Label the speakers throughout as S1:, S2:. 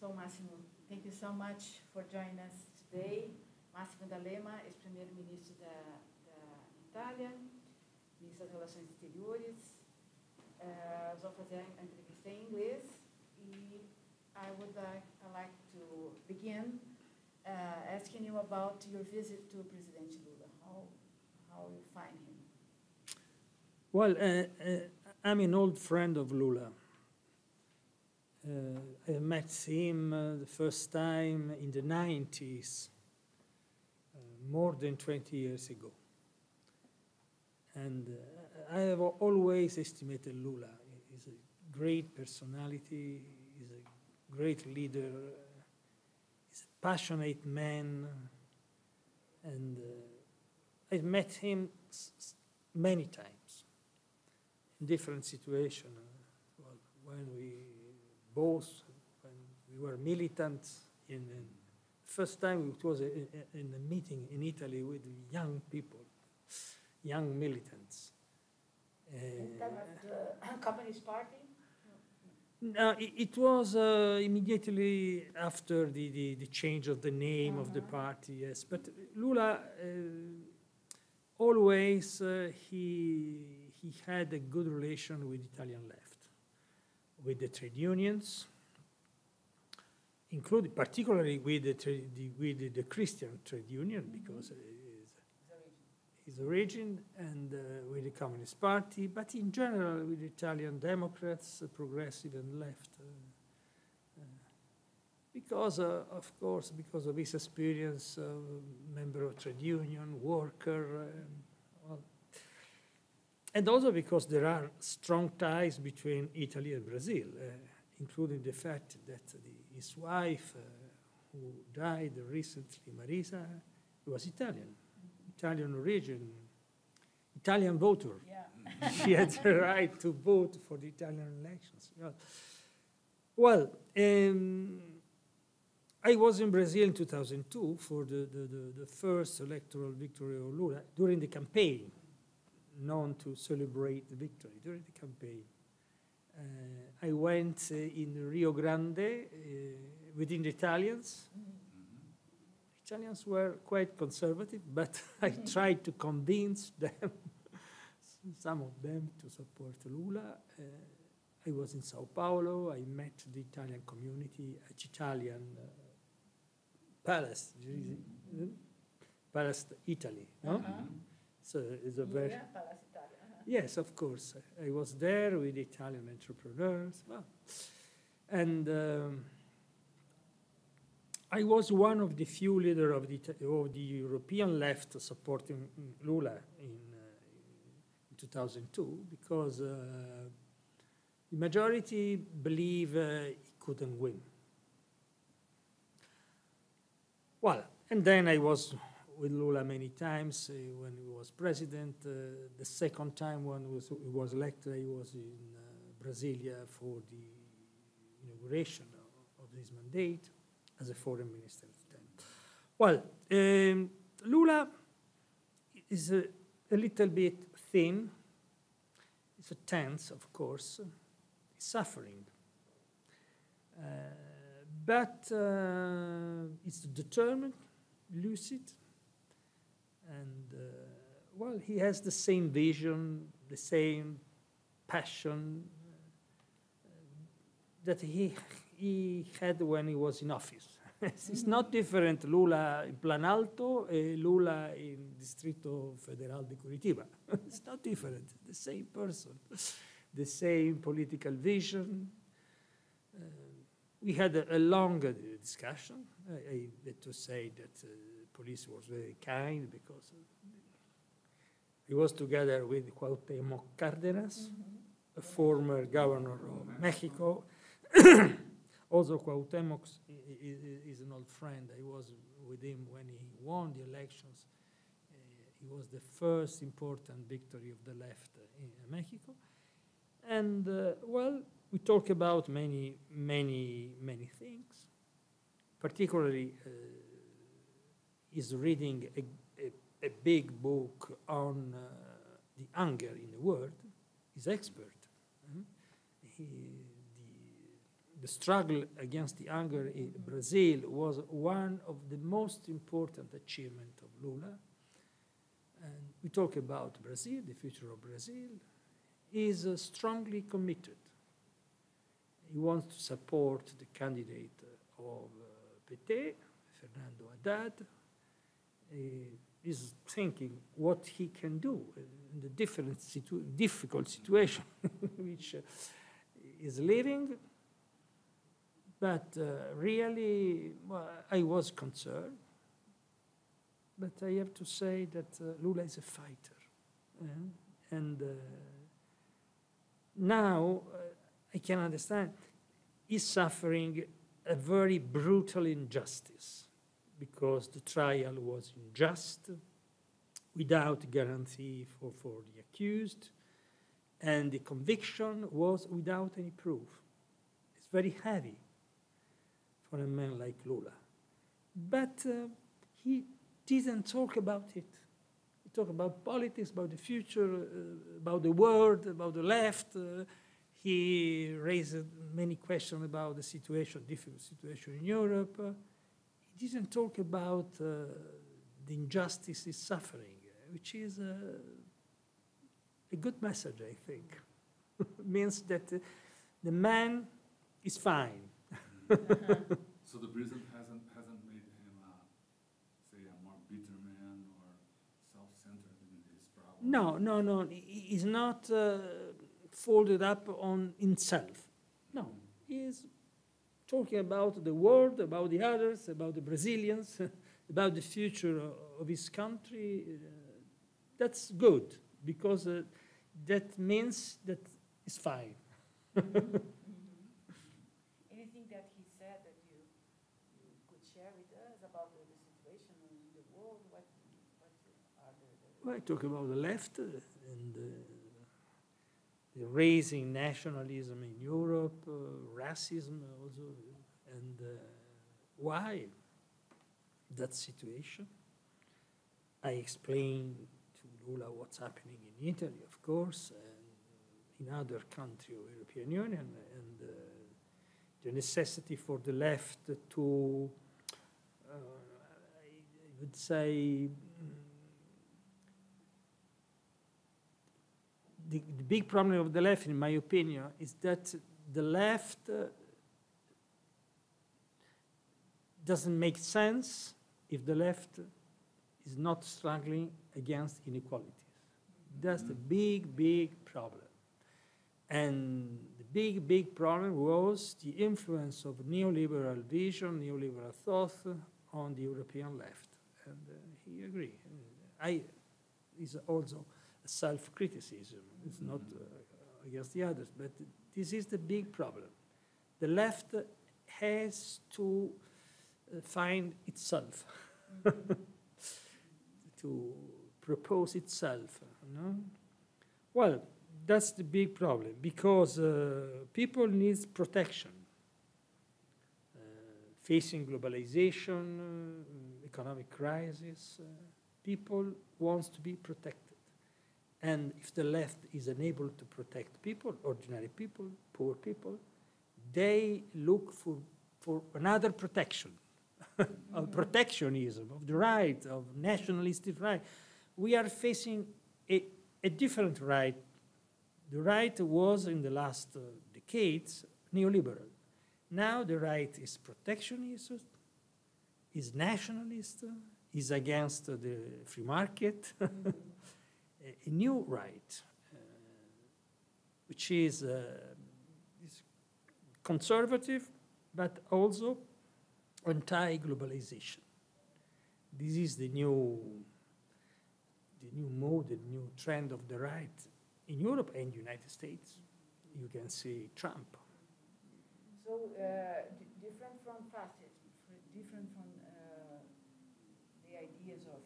S1: So, Massimo, thank you so much for joining us today. Massimo D Alema é primeiro-ministro da Itália, ministro das Relações Exteriores. Vou fazer a entrevista em inglês e I would like to begin asking you about your visit to President Lula. How you find him?
S2: Well, I'm an old friend of Lula. I met him the first time in the 90s, more than 20 years ago. And I have always estimated Lula. He's a great personality, he's a great leader, he's a passionate man, and I've met him many times in different situations. When we were militants, first time it was in a meeting in Italy with young people, young militants.
S1: In time of the Communist Party?
S2: No, it was immediately after the change of the name of the party, yes. But Lula always, he had a good relation with Italian left, with the trade unions, including particularly with the Christian trade union, because his origin, and with the Communist Party, but in general with Italian Democrats, progressive and left, because of course, because of his experience, member of trade union, worker, and also because there are strong ties between Italy and Brazil, including the fact that his wife, who died recently, Marisa, was Italian. Italian origin, Italian voter. Yeah. She had the right to vote for the Italian elections. Well, I was in Brazil in 2002 for the first electoral victory of Lula during the campaign, known to celebrate the victory during the campaign. I went in Rio Grande within the Italians. Italians were quite conservative, but I tried to convince them, some of them, to support Lula. I was in Sao Paulo. I met the Italian community at Italian Palace, Palace Italy, no? So it's a very...
S1: Palace Italia.
S2: Yes, of course. I was there with Italian entrepreneurs. Well, and I was one of the few leaders of the European left supporting Lula in 2002, because the majority believe he couldn't win. Well, and then I was with Lula many times when he was president. The second time when he was elected, I was in Brasilia for the inauguration of his mandate as a foreign minister at the time. Well, Lula is a little bit thin. It's a tense, of course. He's suffering. But he's determined, lucid, and, well, he has the same vision, the same passion that he had when he was in office. It's not different, Lula in Planalto e Lula in Distrito Federal de Curitiba. It's not different, the same person, the same political vision. We had a long discussion. I had to say that the police was very kind, because he was together with Cuauhtémoc Cárdenas, a former governor of Mexico. Also, Cuauhtémoc is an old friend. I was with him when he won the elections. It was the first important victory of the left in Mexico. And, well, we talk about many things. Particularly, he's reading a big book on the hunger in the world. He's expert. the struggle against the hunger in Brazil was one of the most important achievements of Lula. And we talk about Brazil, the future of Brazil. He is strongly committed. He wants to support the candidate of PT, Fernando Haddad. He is thinking what he can do in the difficult situation which is living. But really, well, I was concerned. But I have to say that Lula is a fighter. And now I can understand he's suffering a very brutal injustice because the trial was unjust, without guarantee for the accused, and the conviction was without any proof. It's very heavy for a man like Lula. But he didn't talk about it. He talked about politics, about the future, about the world, about the left. He raised many questions about the situation, difficult situation in Europe. He didn't talk about the injustice he's suffering, which is a good message, I think. It means that the man is fine.
S3: So the prison hasn't made him, say, a more bitter man or self-centered in his problem?
S2: No. He's not folded up on himself. No, he is talking about the world, about the others, about the Brazilians, about the future of his country. That's good, because that means that it's fine.
S1: Anything that he said that you could share with us about the situation in the world? What are the...
S2: Well, I talk about the left and the raising nationalism in Europe, racism also, and why that situation. I explained to Lula what's happening in Italy, of course, and in other countries of the European Union, and the necessity for the left to, I would say, the big problem of the left, in my opinion, is that the left doesn't make sense if the left is not struggling against inequalities. That's the big problem. And the big problem was the influence of neoliberal vision, neoliberal thought on the European left. And he agreed. It's also a self-criticism. It's not against the others, but this is the big problem. The left has to find itself, to propose itself. No? Well, that's the big problem, because people need protection. Facing globalization, economic crisis, people want to be protected. And if the left is unable to protect people, ordinary people, poor people, they look for another protection, of protectionism, of the right, of nationalistic right. We are facing a different right. The right was, in the last decades, neoliberal. Now the right is protectionist, is nationalist, is against the free market. A new right, which is conservative, but also anti-globalization. This is the new mode, the new trend of the right in Europe and the United States. You can see Trump.
S1: So different from fascism, different from the ideas of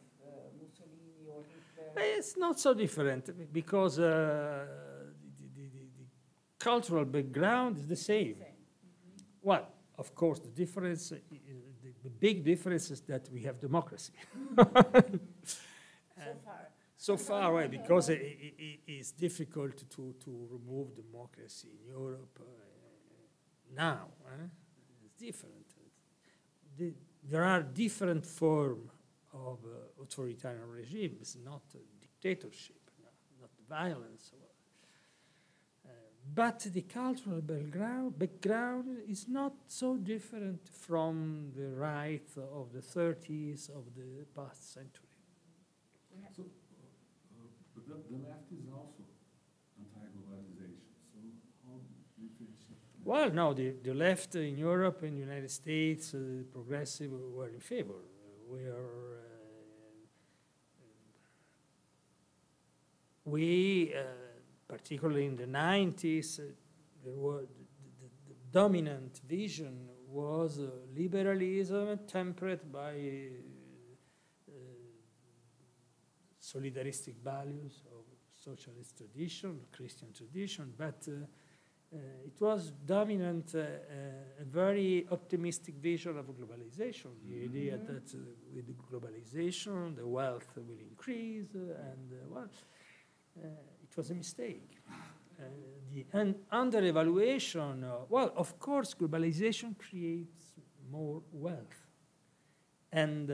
S1: Mussolini or Hitler.
S2: It's not so different, because the cultural background is the same. Well, of course, the difference, the big difference is that we have democracy. So far away, because it's difficult to remove democracy in Europe now. different. There are different forms of authoritarian regimes, not dictatorship, not violence. But the cultural background is not so different from the right of the 30s of the past century.
S3: So, but the left is also anti-globalization. So how differentiate?
S2: Well, no, the left in Europe and the United States, progressive, were in favor. Particularly in the 90s, the dominant vision was liberalism tempered by solidaristic values of socialist tradition, Christian tradition, but it was dominant a very optimistic vision of globalization, the idea that with globalization the wealth will increase, and it was a mistake. The under-evaluation, well, of course, globalization creates more wealth. And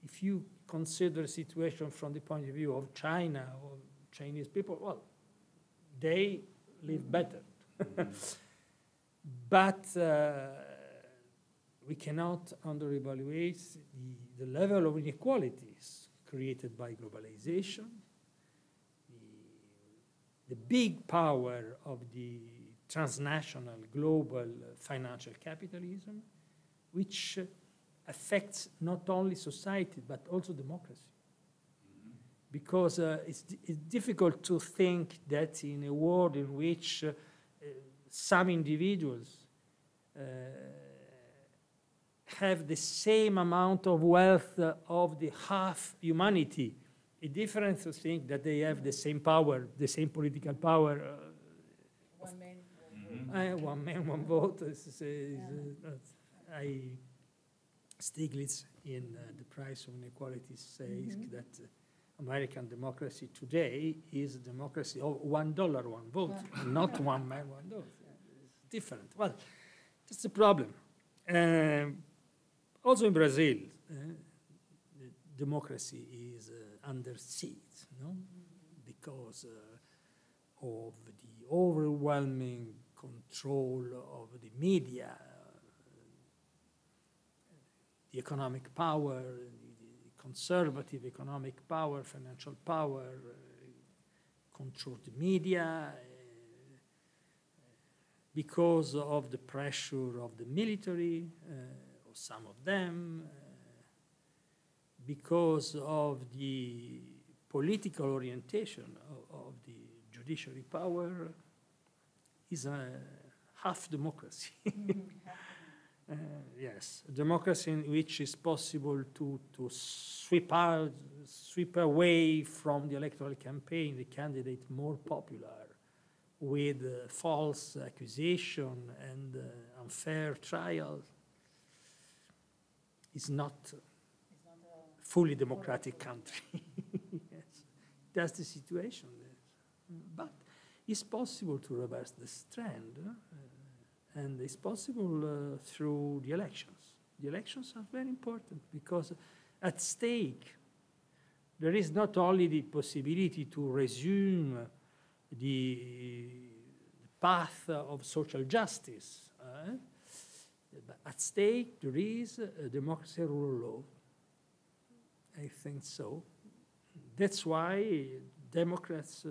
S2: if you consider the situation from the point of view of China or Chinese people, well, they live better. But we cannot under-evaluate the level of inequalities created by globalization, the big power of the transnational global financial capitalism, which affects not only society but also democracy. Because it's difficult to think that in a world in which some individuals have the same amount of wealth of the half humanity, it's different to think that they have the same power, the same political power.
S1: One man, one vote.
S2: One man, one vote. Stiglitz in The Price of Inequality says that American democracy today is a democracy of $1, one vote, not one man, one vote. It's different. Well, that's the problem. Also in Brazil, democracy is under siege, no? Because of the overwhelming control of the media, the economic power, the conservative economic power, financial power, control the media, because of the pressure of the military, or some of them, because of the political orientation of the judiciary power, is a half democracy. Yes, a democracy in which it's possible to sweep away from the electoral campaign the candidate more popular with false accusation and unfair trial. It's not a fully democratic country. Yes, that's the situation. But it's possible to reverse this trend. And it's possible through the elections. The elections are very important because at stake there is not only the possibility to resume the path of social justice, but at stake there is a democracy rule of law. I think so. That's why Democrats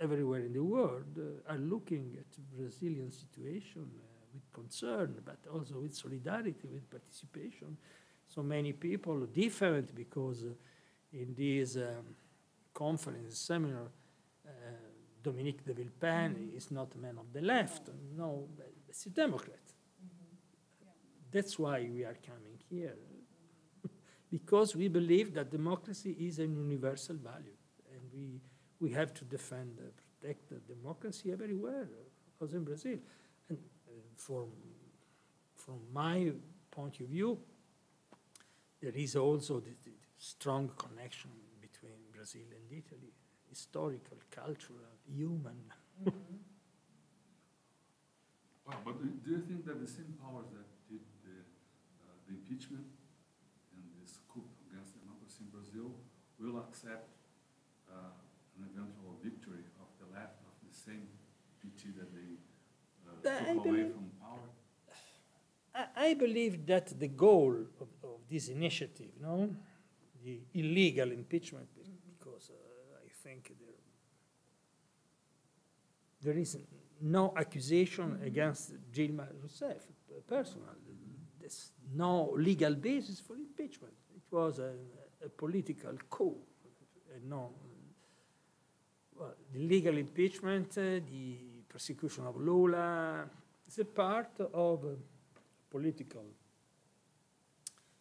S2: everywhere in the world are looking at the Brazilian situation with concern, but also with solidarity, with participation. So many people different because in this conference, seminar, Dominique de Villepin is not a man of the left, no, but he's a Democrat. That's why we are coming here, because we believe that democracy is a universal value, and we have to defend, protect the democracy everywhere, also in Brazil. And from my point of view, there is also the strong connection between Brazil and Italy, historical, cultural, human.
S3: Well, but do you think that the same powers that did the impeachment and this coup against democracy in Brazil will accept an eventual victory of the left, of the same PT that they took away from power?
S2: I believe that the goal of this initiative, no, the illegal impeachment, because I think there is no accusation against Dilma Rousseff, personal. There's no legal basis for impeachment. It was a political coup. No, well, the legal impeachment, the persecution of Lula, is a part of a political,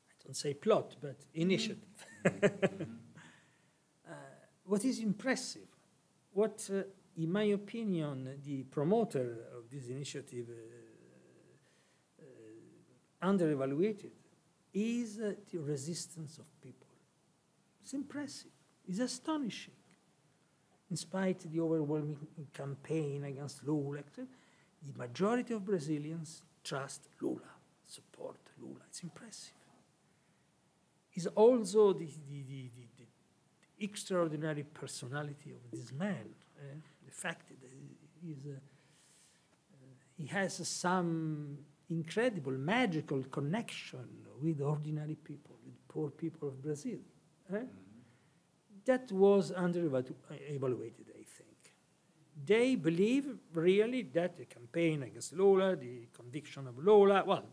S2: I don't say plot, but initiative. What is impressive, what in my opinion, the promoter of this initiative under-evaluated is the resistance of people. It's impressive. It's astonishing. In spite of the overwhelming campaign against Lula, the majority of Brazilians trust Lula, support Lula. It's impressive. It's also the extraordinary personality of this man. The fact that he has some incredible, magical connection with ordinary people, with poor people of Brazil. That was under-evaluated, I think. They believe really that the campaign against Lula, the conviction of Lula, well,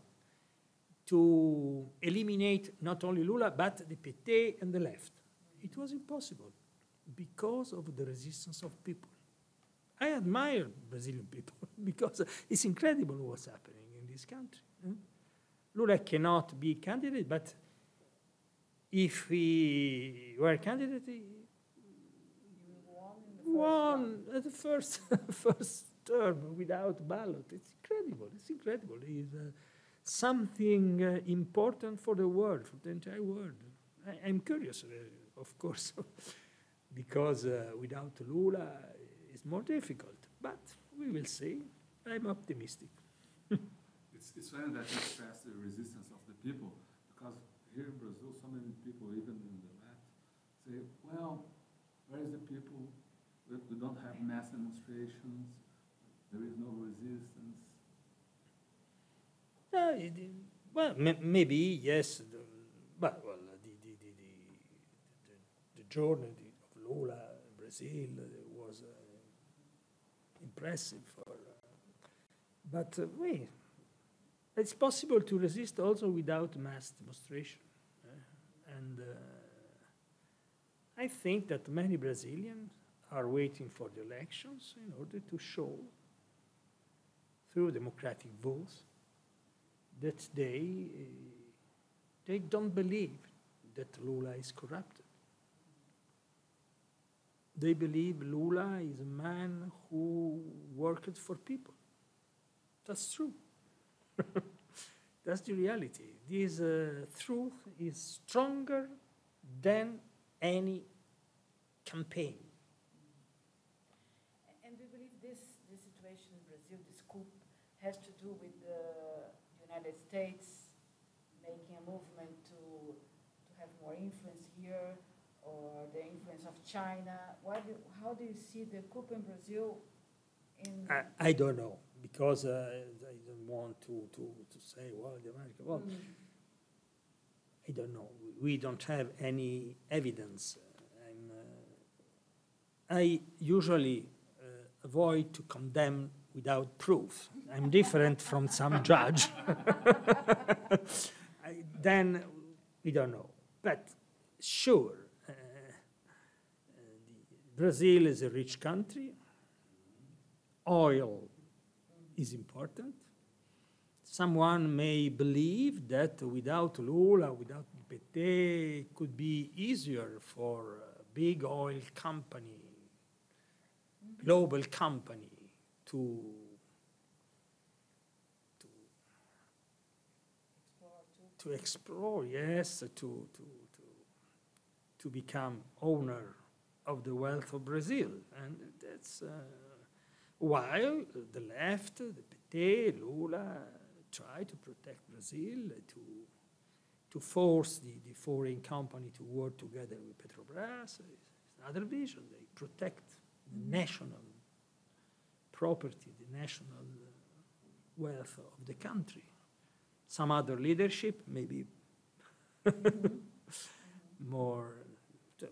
S2: to eliminate not only Lula, but the PT and the left. It was impossible because of the resistance of people. I admire Brazilian people because it's incredible what's happening in this country. Lula cannot be candidate, but if he were candidate, he won at the first term without ballot. It's incredible. It's incredible. It's something important for the world, for the entire world. I'm curious, of course, because without Lula, it's more difficult, but we will see. I'm optimistic.
S3: It's funny that you stress the resistance of the people, because here in Brazil, so many people, even in the left, say, well, where is the people? We don't have mass demonstrations. There is no resistance.
S2: Well, maybe, yes. But well, the journey of Lula in Brazil was impressive. But it's possible to resist also without mass demonstration. And I think that many Brazilians are waiting for the elections in order to show, through democratic votes, that they don't believe that Lula is corrupted. They believe Lula is a man who worked for people. That's true. That's the reality. This truth is stronger than any campaign.
S1: And we believe this situation in Brazil, this coup, has to do with the United States making a movement to have more influence here, or the influence of China. How do you see the coup in Brazil?
S2: I don't know, because I don't want to say, well, the American, well, I don't know. We don't have any evidence. I usually avoid to condemn without proof. I'm different from some judge. Then we don't know. But sure, Brazil is a rich country. Oil is important. Someone may believe that without Lula, without PT, it could be easier for a big oil company, global company, to explore, yes, to become owner of the wealth of Brazil. And that's while the left, the PT, PT, Lula, tried to protect Brazil, to force the foreign company to work together with Petrobras. It's another vision. They protect the national property, the national wealth of the country. Some other leadership maybe more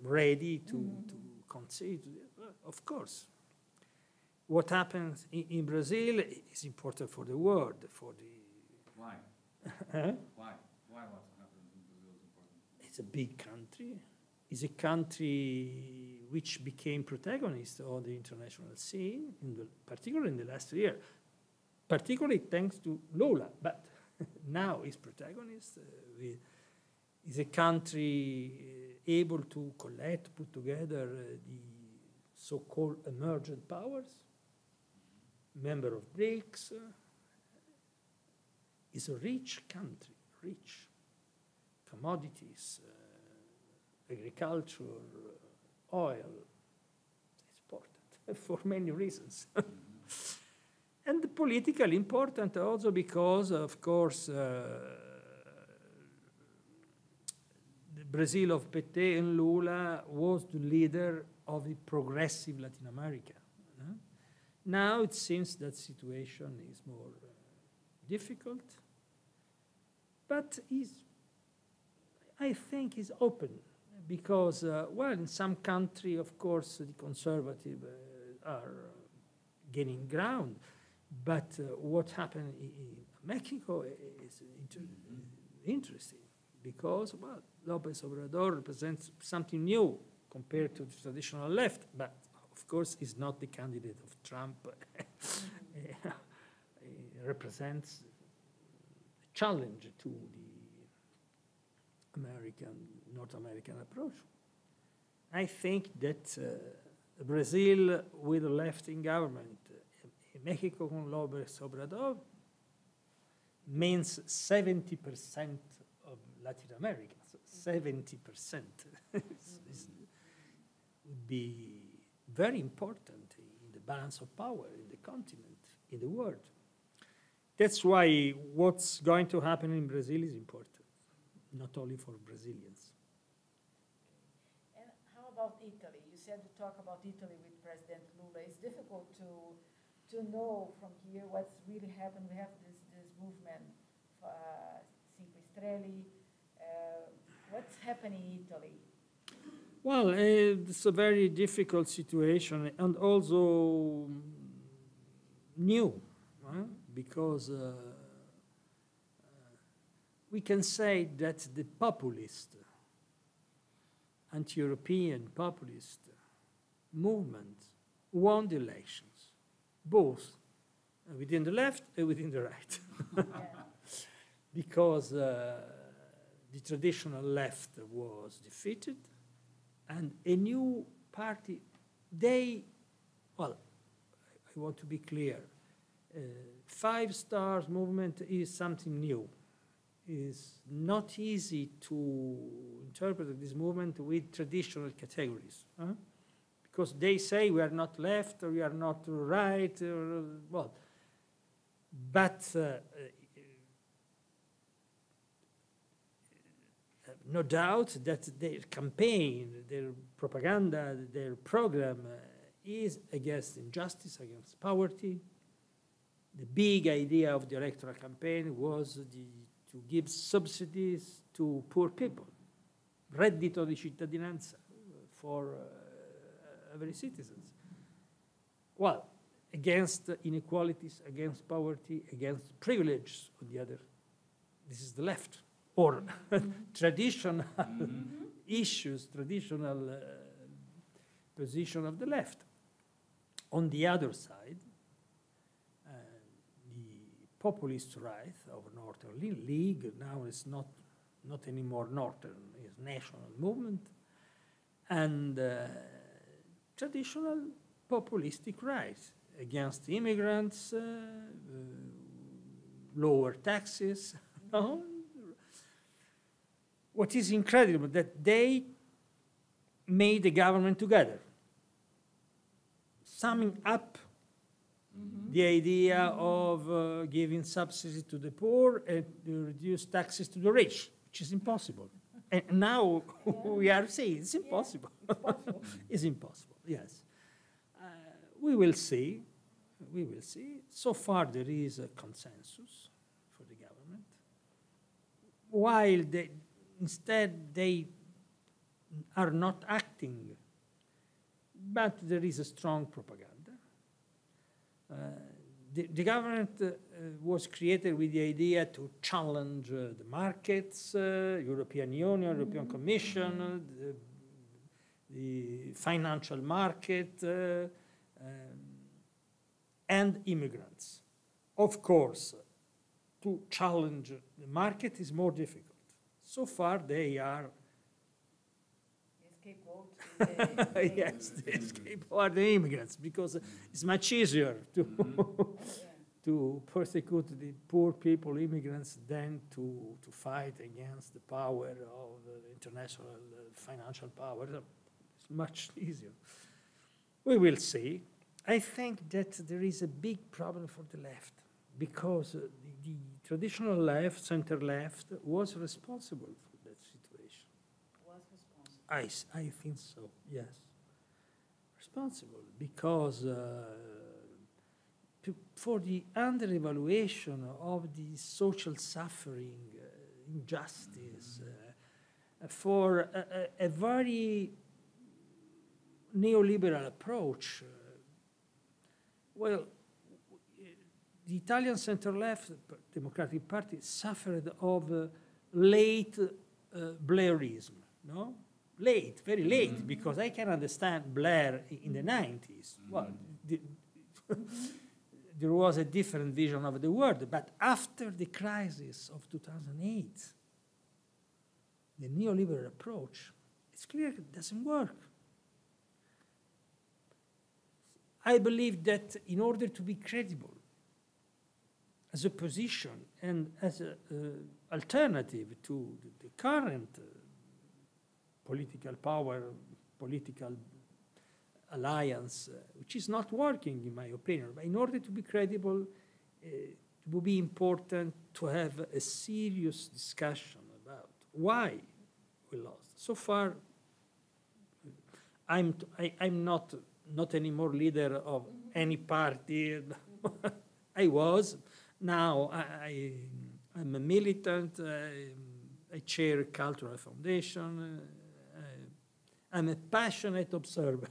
S2: ready to concede. Of course. What happens in Brazil is important for the world, for the...
S3: Why?
S2: Huh?
S3: Why what happens in Brazil is important?
S2: It's a big country. It's a country which became protagonist on the international scene, particularly in the last year, particularly thanks to Lula, but now it's protagonist. It's a country able to collect, put together the so-called emergent powers, member of BRICS. It's a rich country, rich. Commodities, agriculture, oil, it's important for many reasons. And politically important also because, of course, the Brazil of PT and Lula was the leader of the progressive Latin America. Now it seems that situation is more difficult, but I think is open because, well, in some country, of course, the conservative are gaining ground, but what happened in Mexico is interesting because, well, López Obrador represents something new compared to the traditional left, but of course is not the candidate of Trump. He represents a challenge to the North American approach. I think that Brazil with a left-wing government, Mexico con López Obrador, means 70% of Latin America. So 70% would be very important in the balance of power in the continent, in the world. That's why what's going to happen in Brazil is important, not only for Brazilians.
S1: And how about Italy? You said you talk about Italy with President Lula. It's difficult to know from here what's really happened. We have this movement, Cinque Stelle. What's happening in Italy?
S2: Well, it's a very difficult situation and also new, because we can say that the populist, anti-European populist movement won the elections, both within the left and within the right. Because the traditional left was defeated, and a new party, well, I want to be clear, Five Stars movement is something new. It's not easy to interpret this movement with traditional categories, because they say we are not left or we are not right, well, but no doubt that their campaign, their propaganda, their program is against injustice, against poverty. The big idea of the electoral campaign was to give subsidies to poor people, reddito di cittadinanza for every citizen. Well, against inequalities, against poverty, against privilege on the other. This is the left. Or traditional issues, traditional position of the left. On the other side, the populist right of Northern League, now is not anymore Northern, is national movement, and traditional populistic right against immigrants, lower taxes. What is incredible that they made the government together, summing up The idea of giving subsidies to the poor and to reduce taxes to the rich, which is impossible. And now we are saying it's impossible.
S1: It's possible.
S2: It's impossible, yes. We will see. We will see. So far, there is a consensus for the government. While instead they are not acting, but there is a strong propaganda. The government was created with the idea to challenge the markets, European Union, European Commission, the financial market, and immigrants. Of course, to challenge the market is more difficult. So far, they are yes, the escape are the immigrants, because it's much easier to to persecute the poor people, immigrants, than to fight against the power of the international financial power. It's much easier. We will see. I think that there is a big problem for the left, because the traditional left, center left, was responsible for that situation. I think so, yes. Responsible, because for the under-evaluation of the social suffering, injustice, for a very neoliberal approach. Well, the Italian center-left Democratic Party suffered of late Blairism, no? Late, very late, because I can understand Blair in the 90s. Well, there was a different vision of the world, but after the crisis of 2008, the neoliberal approach, it's clear it doesn't work. I believe that in order to be credible as a position and as an alternative to the current political power, political alliance, which is not working, in my opinion. But in order to be credible, it would be important to have a serious discussion about why we lost. So far, I'm not anymore leader of any party. I was. Now I'm a militant. I chair a cultural foundation. I'm a passionate observer.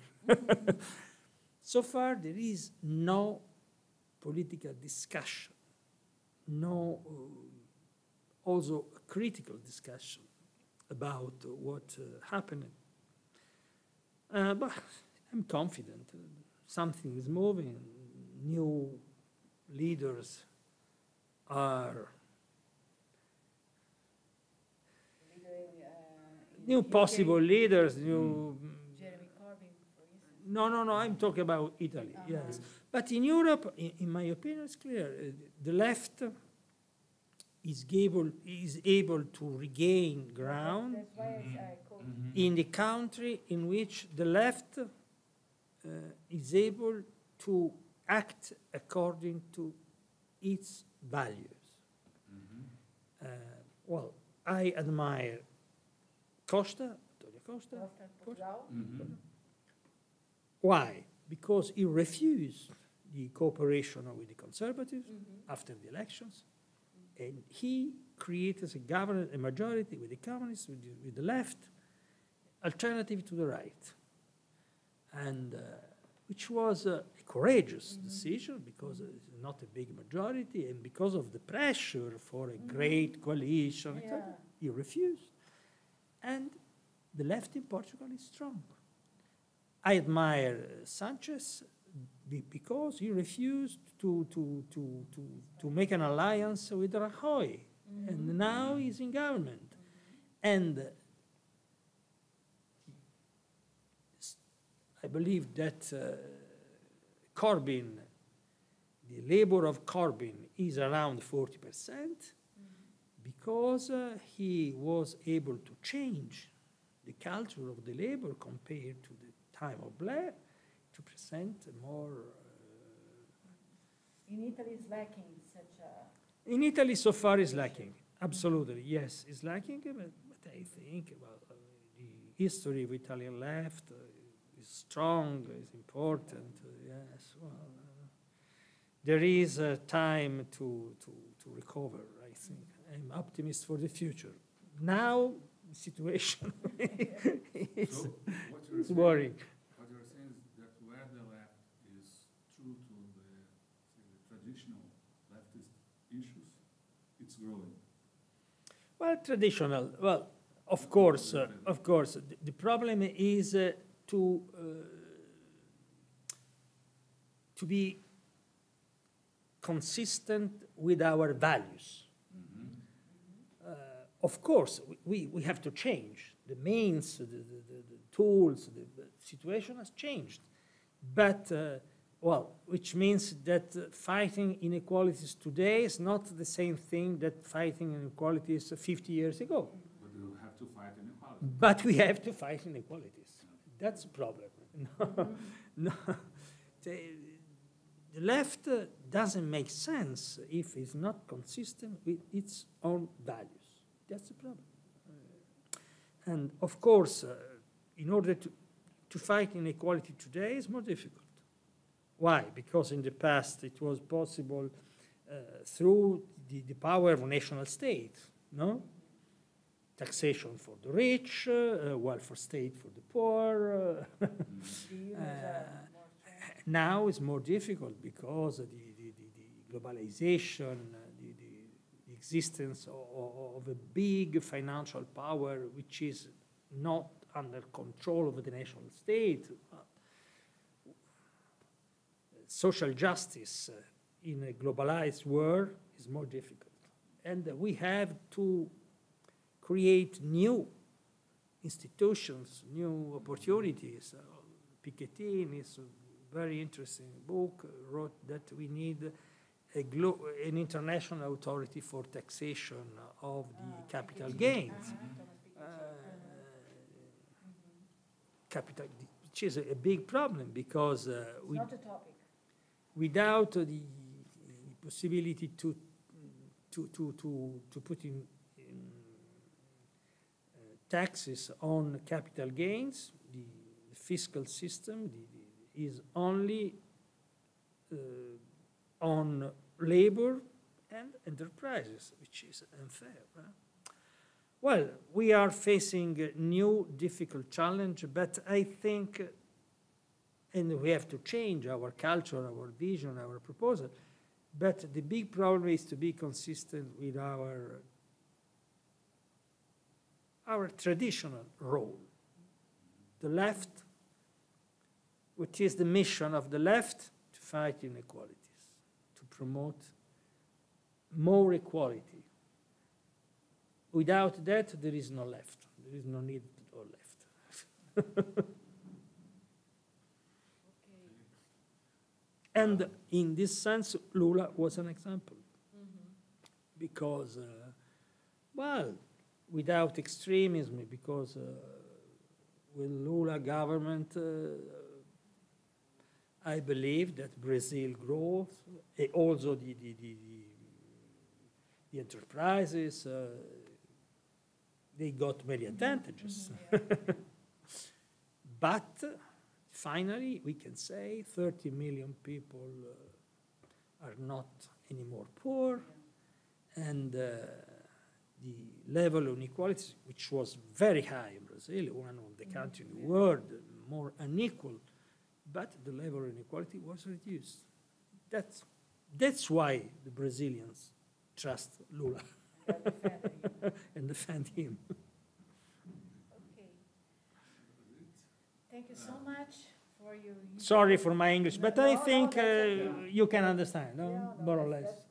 S2: So far, there is no political discussion, no also a critical discussion about what happened. But I'm confident. Something is moving. New leaders are new possible leaders, new...
S1: Jeremy Corbyn, for instance.
S2: No, I'm talking about Italy, yes. But in Europe, in my opinion, it's clear. The left is able to regain ground.
S1: That's why I quote.
S2: In the country in which the left is able to act according to its values. Well, I admire Antonio Costa.
S1: Portugal.
S2: Why? Because he refused the cooperation with the conservatives after the elections, and he created a government, a majority with the communists, with the left, alternative to the right, and which was a courageous decision, because it's not a big majority, and because of the pressure for a great coalition, he refused. And the left in Portugal is strong. I admire Sanchez because he refused to make an alliance with Rajoy, and now he's in government. And I believe that Corbyn, the labor of Corbyn is around 40%, because he was able to change the culture of the labor compared to the time of Blair, to present a more
S1: in Italy is lacking such a...
S2: In Italy, so far, is lacking. Absolutely, yes, it's lacking. But I think the history of Italian left is strong, is important. Yes, well, there is a time to recover, I think. I'm optimist for the future. Now, the situation is worrying.
S3: What you're saying is that where the left is true to the traditional leftist issues, it's growing.
S2: Well, traditional. Well, of course. The problem is to be consistent with our values. Of course, we have to change. The means, the tools, the situation has changed. But, well, which means that fighting inequalities today is not the same thing that fighting inequalities 50 years ago.
S3: But you have to fight inequalities.
S2: But we have to fight inequalities. That's a problem. No. The left doesn't make sense if it's not consistent with its own values. That's the problem. And of course, in order to fight inequality today is more difficult. Why? Because in the past it was possible through the power of a national state, no? Taxation for the rich, welfare state for the poor. Now it's more difficult because of the globalization, the existence of a big financial power which is not under control of the national state. Social justice in a globalized world is more difficult. And we have to create new institutions, new opportunities. Piketty, in his very interesting book, wrote that we need an international authority for taxation of the capital gains. Capital, which is a big problem because without the possibility to put in taxes on capital gains, the fiscal system is only on labor and enterprises, which is unfair. Right? Well, we are facing a new difficult challenge, but I think, and we have to change our culture, our vision, our proposal, but the big problem is to be consistent with our traditional role. The left, which is the mission of the left, to fight inequalities, to promote more equality. Without that, there is no left. There is no need of left. And in this sense, Lula was an example. Because, well, without extremism, because with Lula government, I believe that Brazil growth, also the enterprises, they got many advantages. But finally, we can say 30 million people are not anymore poor, and the level of inequality, which was very high in Brazil, one of the countries in the world more unequal, but the level of inequality was reduced. That's why the Brazilians trust Lula and defend him.
S1: Okay. Thank you so much for your...
S2: Sorry for my English, but I think you can understand, no? More or less.